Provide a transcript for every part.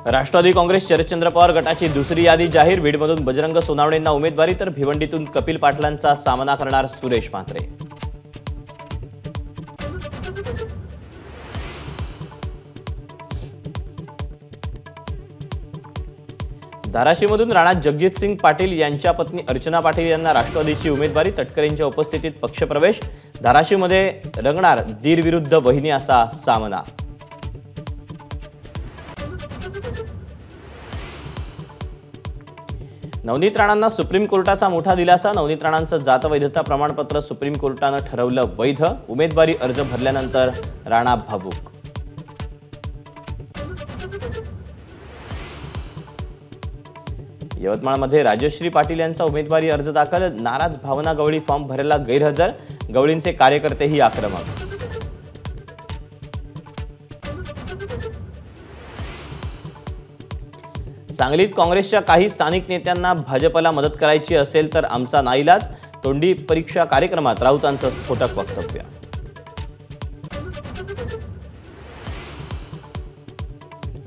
राष्ट्रवादी काँग्रेस शरदचंद्र पवार गटाची दुसरी यादी जाहीर। बीडमधून बजरंग सोनावणेंना उमेदवारी तर भिवंडीतून कपिल पाटलांचा सामना करणार सुरेश म्हात्रे। धाराशिवमधून राणा जगजितसिंग पाटील यांच्या पत्नी अर्चना पाटील यांना राष्ट्रवादीची उमेदवारी। तटकरेंच्या उपस्थितीत पक्षप्रवेश। धाराशिवमध्ये रंगणार दीर विरुद्ध वहिनी असा सामना। नवनीत राणांना सुप्रीम कोर्टाचा मोठा दिलासा। नवनीत राणांचं जात वैधता प्रमाणपत्र सुप्रीम कोर्टानं ठरवलं वैध। उमेदवारी अर्ज भरल्यानंतर राणा भावूक। यवतमाळमध्ये राजश्री पाटील यांचा उमेदवारी अर्ज दाखल। नाराज भावना गवळी फॉर्म भरायला गैरहजर। गवळींचे कार्यकर्तेही आक्रमक। सांगलीत काँग्रेसच्या काही स्थानिक नेत्यांना भाजपला मदत करायची असेल तर आमचा नाईलाज। तोंडी परीक्षा कार्यक्रमात राऊतांचं स्फोटक वक्तव्य।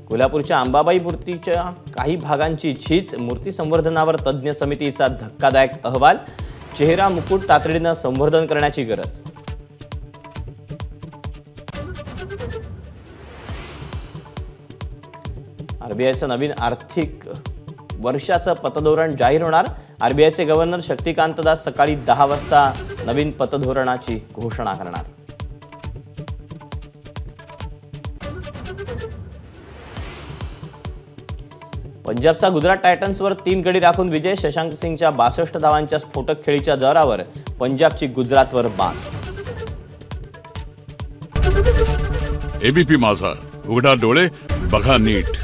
कोल्हापूरच्या अंबाबाई मूर्तीच्या काही भागांची झीज। मूर्ती संवर्धनावर तज्ज्ञ समितीचा धक्कादायक अहवाल। चेहरा मुकुट तातडीनं संवर्धन करण्याची गरज। आरबीआयचं नवीन आर्थिक वर्षाचं पतधोरण जाहीर होणार। आरबीआयचे गव्हर्नर शक्तिकांत दास सकाळी 10 वाजता नवीन पतधोरणाची घोषणा करणार। पंजाबचा गुजरात टायटन्सवर 3 गडी राखून विजय। शशांक सिंगच्या 62 धावांच्या स्फोटक खेळीच्या जोरावर पंजाबची गुजरातवर मात। एबीपी माझा, उघडा डोळे बघा नीट।